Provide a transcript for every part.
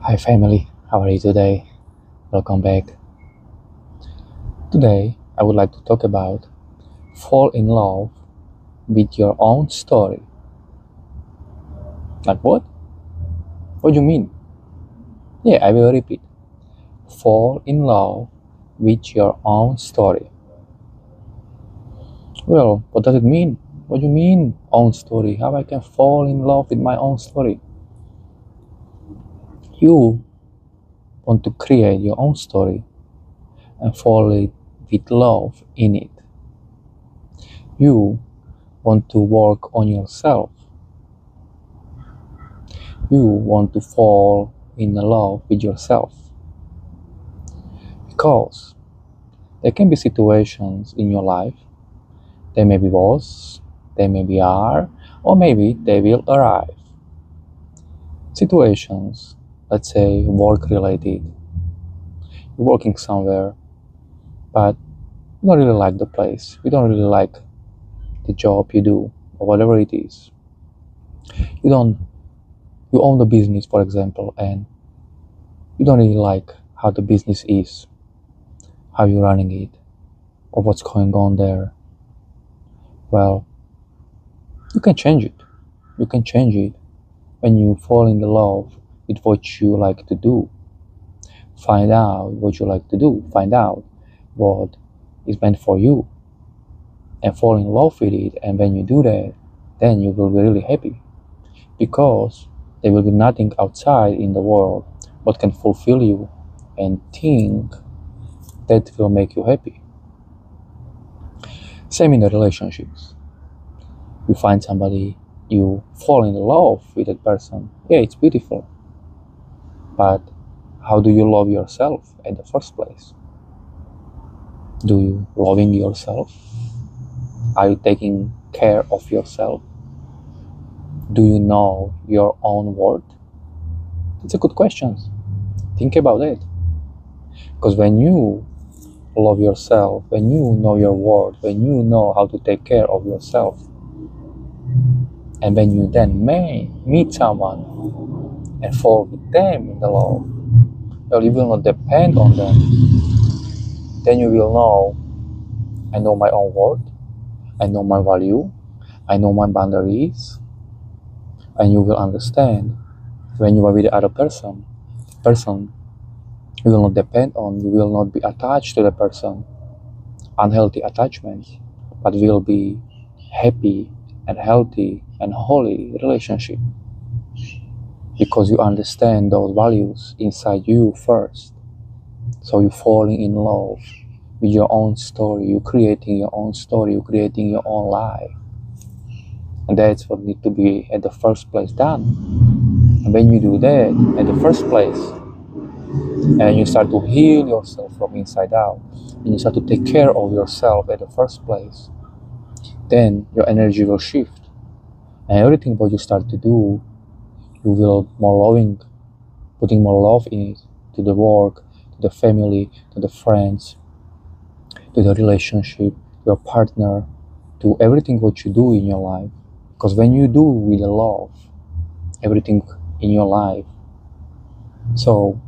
Hi family, how are you today? Welcome back. Today I would like to talk about fall in love with your own story. Like what? What do you mean? Yeah, I will repeat. Fall in love with your own story. Well, what does it mean? What do you mean own story? How I can fall in love with my own story? You want to create your own story and fall with love in it. You want to work on yourself. You want to fall in love with yourself because there can be situations in your life, they may be was, they maybe are, or maybe they will arrive. Situations, let's say work related, you're working somewhere, but you don't really like the place, you don't really like the job you do, or whatever it is. You don't, you own the business, for example, and you don't really like how the business is, how you're running it, or what's going on there. Well, you can change it. You can change it when you fall in love with what you like to do. Find out what you like to do. Find out what is meant for you and fall in love with it. And when you do that, then you will be really happy because there will be nothing outside in the world what can fulfill you and think that will make you happy. Same in the relationships. You find somebody, you fall in love with that person. Yeah, it's beautiful. But how do you love yourself in the first place? Do you loving yourself? Are you taking care of yourself? Do you know your own worth? It's a good question. Think about it. Because when you love yourself, when you know your worth, when you know how to take care of yourself, and when you then may meet someone and fall with them in the love, well, you will not depend on them. Then you will know, I know my own worth, I know my value, I know my boundaries, and you will understand when you are with the other person you will not depend on, you will not be attached to the person, unhealthy attachment, but will be happy and healthy and holy relationship because you understand those values inside you first. So you're falling in love with your own story, you're creating your own story, you're creating your own life. And that's what needs to be at the first place done. And when you do that at the first place, and you start to heal yourself from inside out, and you start to take care of yourself at the first place, then your energy will shift. And everything what you start to do, you will more loving, putting more love in it, to the work, to the family, to the friends, to the relationship, your partner, to everything what you do in your life. Because when you do with the love, everything in your life, so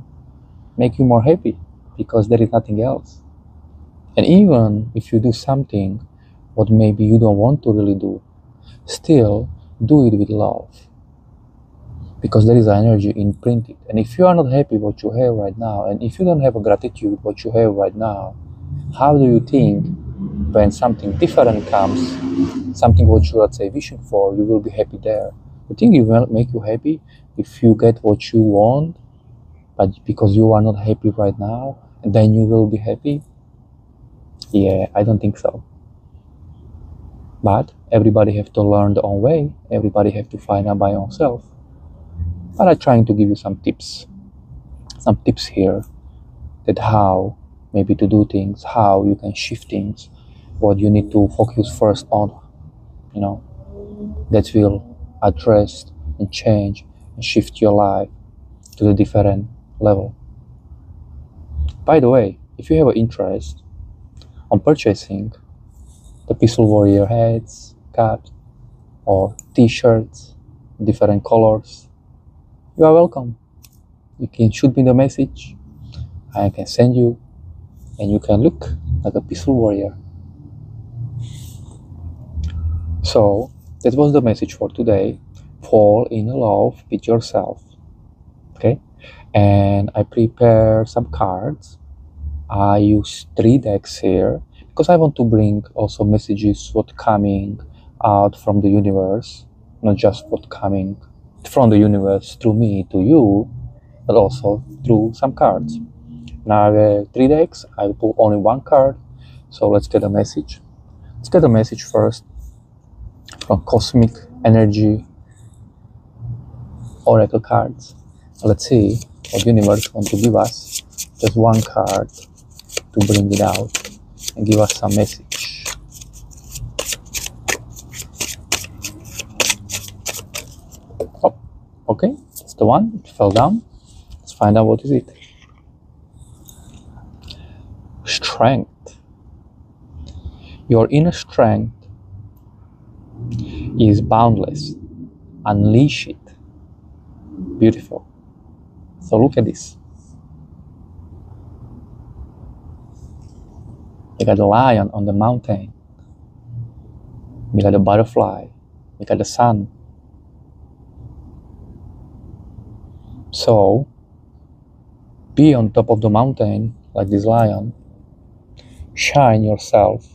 make you more happy because there is nothing else. And even if you do something what maybe you don't want to really do, still do it with love because there is energy imprinted. And if you are not happy what you have right now, and if you don't have a gratitude what you have right now, how do you think when something different comes, something what you, let's say, wishing for, you will be happy there? You think it will make you happy if you get what you want, but because you are not happy right now, and then you will be happy? Yeah, I don't think so. But everybody have to learn their own way. Everybody have to find out by yourself. But I'm trying to give you some tips here that how maybe to do things, how you can shift things, what you need to focus first on, that will address and change and shift your life to a different level. By the way, if you have an interest on purchasing the Peaceful Warrior hats, caps, or t-shirts, different colors, you are welcome. You can shoot me the message, I can send you, and you can look like a peaceful warrior. So that was the message for today. Fall in love with yourself. Okay, and I prepare some cards. I use 3 decks here because I want to bring also messages what coming out from the universe, not just what coming from the universe through me to you, but also through some cards. Now I have 3 decks. I pull only 1 card, so let's get a message. Let's get a message first from Cosmic Energy Oracle cards. Let's see what universe wants to give us. Just 1 card to bring it out and give us some message. Oh, okay, that's the one. It fell down. Let's find out what is it. Strength. Your inner strength is boundless. Unleash it. Beautiful. So look at this. You got the lion on the mountain. You got the butterfly. You got the sun. So be on top of the mountain like this lion. Shine yourself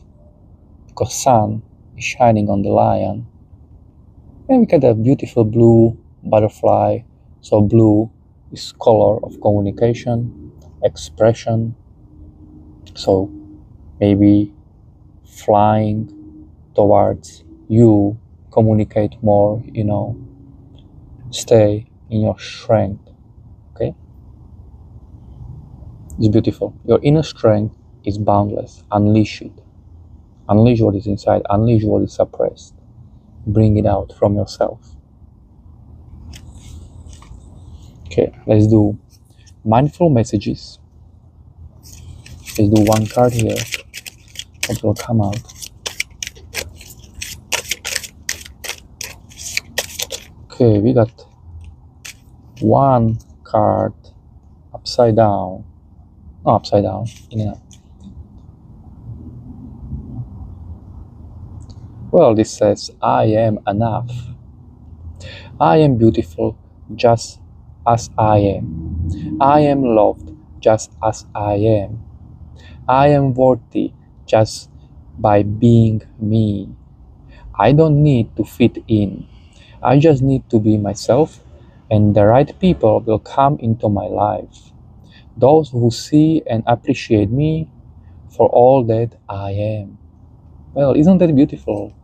because sun is shining on the lion. And we got a beautiful blue butterfly. So blue is color of communication, expression. So maybe flying towards you, communicate more, stay in your strength. Okay? It's beautiful. Your inner strength is boundless. Unleash it. Unleash what is inside. Unleash what is suppressed. Bring it out from yourself. Okay, let's do mindful messages. Let's do 1 card here. What will come out? Okay, we got 1 card upside down. No, upside down. In and out. Well, this says, I am enough. I am beautiful just as I am. I am loved just as I am. I am worthy just by being me. I don't need to fit in. I just need to be myself, and the right people will come into my life. Those who see and appreciate me for all that I am. Well, isn't that beautiful?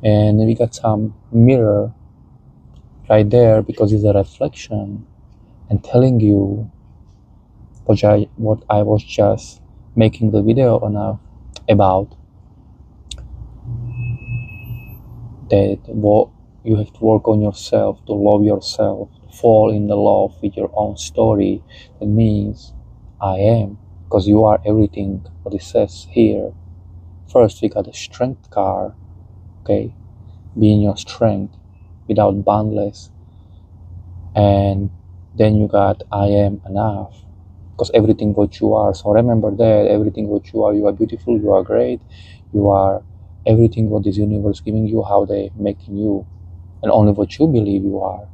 And we got some mirror right there because it's a reflection and telling you what I was just making the video on about, that what you have to work on yourself, to love yourself, to fall in love with your own story. That means I am, because you are everything what it says here. First we got a strength card. Okay, be in your strength without boundless, and then you got I am enough, because everything what you are. So remember that everything what you are beautiful, you are great, you are everything what this universe giving you, how they making you, and only what you believe you are.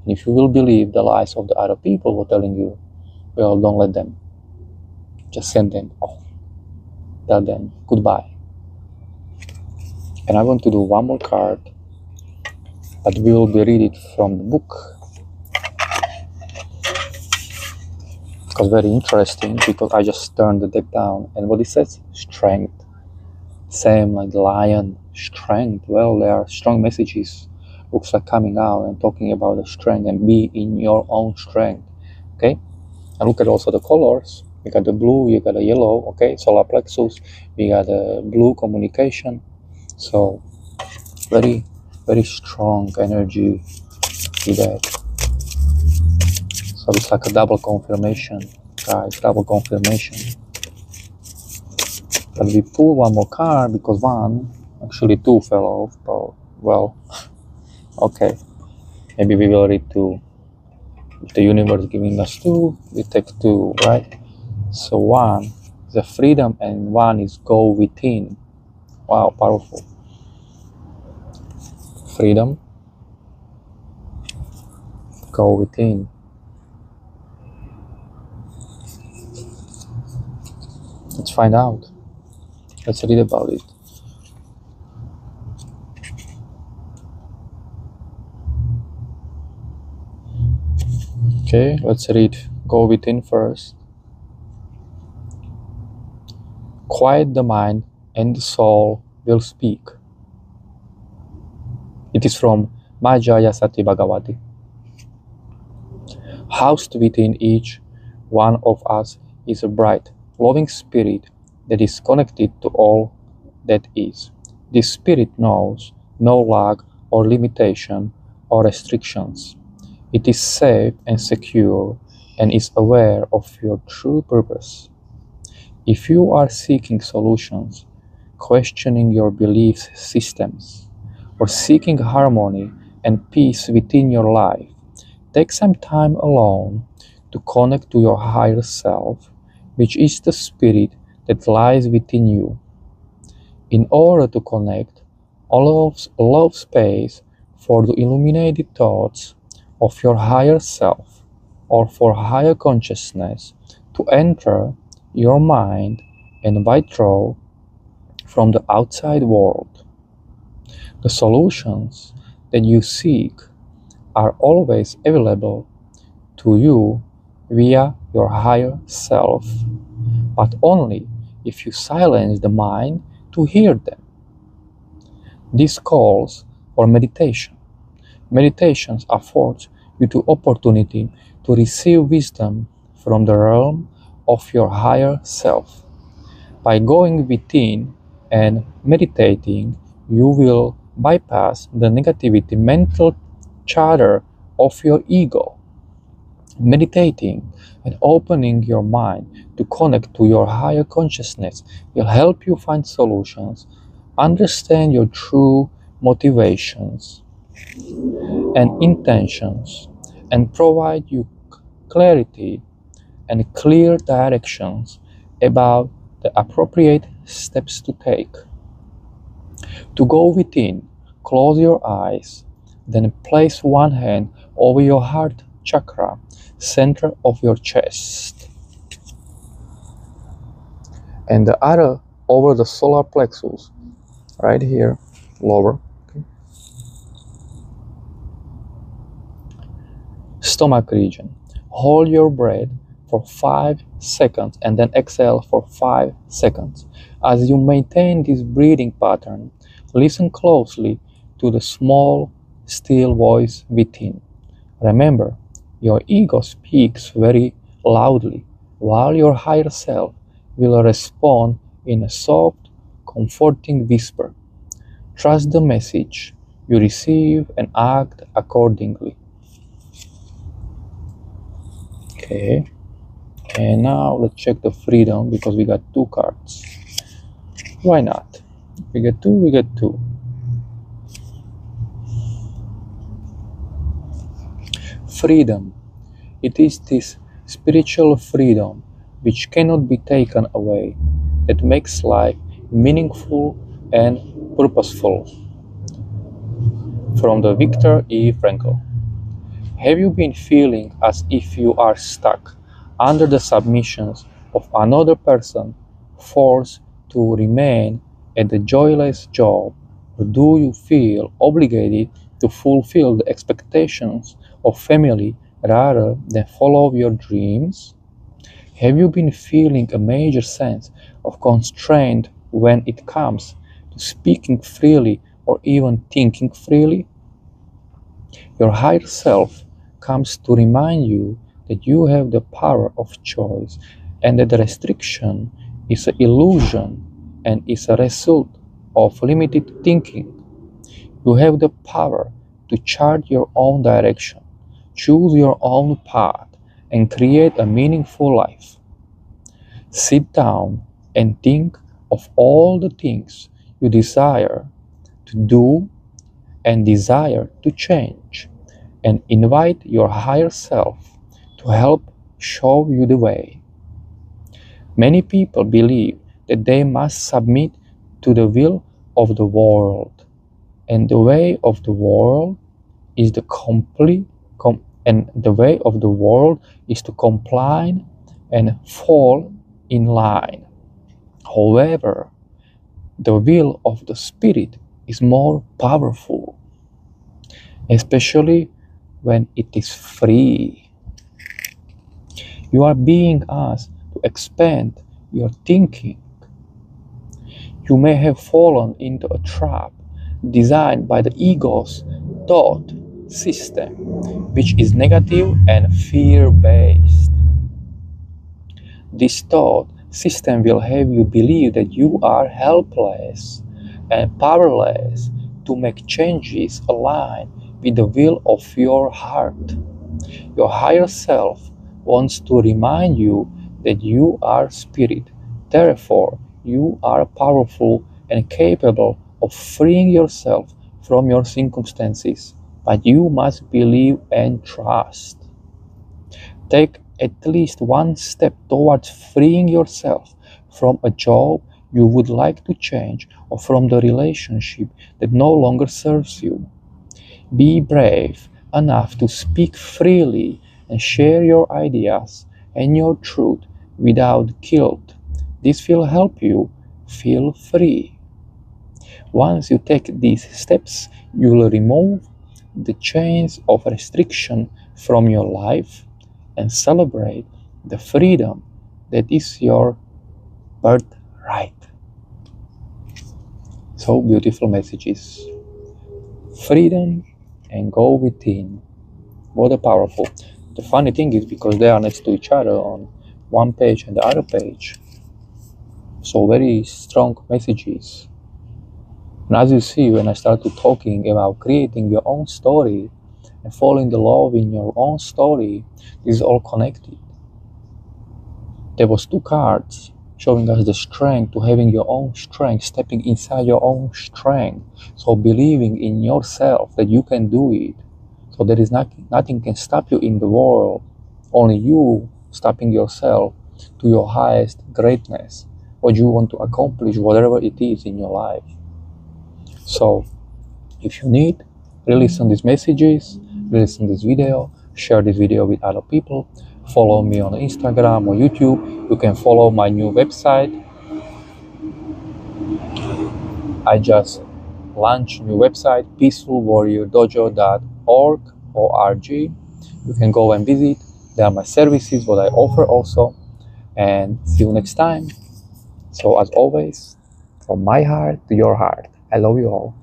And if you will believe the lies of the other people who are telling you, well, don't let them. Just send them off. Tell them goodbye. And I want to do 1 more card, but we will be reading it from the book, because very interesting, because I just turned the deck down, and what it says, strength. Same like the lion, strength. Well, there are strong messages, looks like coming out and talking about the strength, and be in your own strength. Okay, and look at also the colors. You got the blue, you got the yellow. Okay, solar plexus, we got the blue, communication. So very, very strong energy with that. So it's like a double confirmation, guys, double confirmation. But we pull 1 more card because 2 fell off, but well, okay, maybe we will read 2. If the universe giving us two, we take two, right? So one is a freedom and one is go within. Wow, powerful. Freedom, go within. Let's find out. Let's read about it. Okay, let's read go within first. Quiet the mind and the soul will speak. It is from Majaya Sati Bhagavati. Housed within each one of us is a bright, loving spirit that is connected to all that is. This spirit knows no lack or limitation or restrictions. It is safe and secure and is aware of your true purpose. If you are seeking solutions, questioning your belief systems, or seeking harmony and peace within your life, take some time alone to connect to your higher self, which is the spirit that lies within you. In order to connect, allow space for the illuminated thoughts of your higher self or for higher consciousness to enter your mind and withdraw from the outside world. The solutions that you seek are always available to you via your higher self, but only if you silence the mind to hear them. This calls for meditation. Meditations afford you the opportunity to receive wisdom from the realm of your higher self. By going within and meditating, you will bypass the negativity mental chatter of your ego. Meditating and opening your mind to connect to your higher consciousness will help you find solutions, understand your true motivations and intentions, and provide you clarity and clear directions about the appropriate steps to take. To go within, close your eyes, then place one hand over your heart chakra, center of your chest, and the other over the solar plexus, right here, lower. Okay. Stomach region. Hold your breath for 5 seconds and then exhale for 5 seconds. As you maintain this breathing pattern, listen closely to the small, still voice within. Remember, your ego speaks very loudly, while your higher self will respond in a soft, comforting whisper. Trust the message you receive and act accordingly. Okay, and now let's check the freedom because we got 2 cards. Why not? We get 2, we get 2. Freedom. It is this spiritual freedom which cannot be taken away that makes life meaningful and purposeful. From the Viktor E. Frankl. Have you been feeling as if you are stuck under the submissions of another person, forced to remain at the joyless job, or do you feel obligated to fulfill the expectations of family rather than follow your dreams? Have you been feeling a major sense of constraint when it comes to speaking freely or even thinking freely? Your higher self comes to remind you that you have the power of choice and that the restriction is an illusion and is a result of limited thinking. You have the power to chart your own direction, choose your own path, and create a meaningful life. Sit down and think of all the things you desire to do and desire to change. and invite your higher self to help show you the way. Many people believe that they must submit to the will of the world, and the way of the world is the way of the world is to comply and fall in line. However, the will of the Spirit is more powerful, especially when it is free. You are being asked to expand your thinking. You may have fallen into a trap designed by the ego's thought system, which is negative and fear-based. This thought system will have you believe that you are helpless and powerless to make changes aligned with the will of your heart. Your higher self wants to remind you that you are spirit. Therefore, you are powerful and capable of freeing yourself from your circumstances. But you must believe and trust. Take at least one step towards freeing yourself from a job you would like to change or from the relationship that no longer serves you. Be brave enough to speak freely and share your ideas and your truth without guilt. This will help you feel free. Once you take these steps, you will remove the chains of restriction from your life and celebrate the freedom that is your birthright. So beautiful messages. Freedom and go within. What a powerful. The funny thing is because they are next to each other on one page and the other page. So very strong messages. And as you see, when I started talking about creating your own story and falling in love in your own story, this is all connected. There was 2 cards showing us the strength to having your own strength, stepping inside your own strength. So believing in yourself that you can do it. So there is nothing can stop you in the world. Only you stopping yourself to your highest greatness. What you want to accomplish, whatever it is in your life. So if you need, re-listen these messages, re-listen this video, share this video with other people, follow me on Instagram or YouTube. You can follow my new website. I just launched a new website, peacefulwarriordojo.org. You can go and visit. There are my services, what I offer also. And see you next time. So as always, from my heart to your heart, I love you all.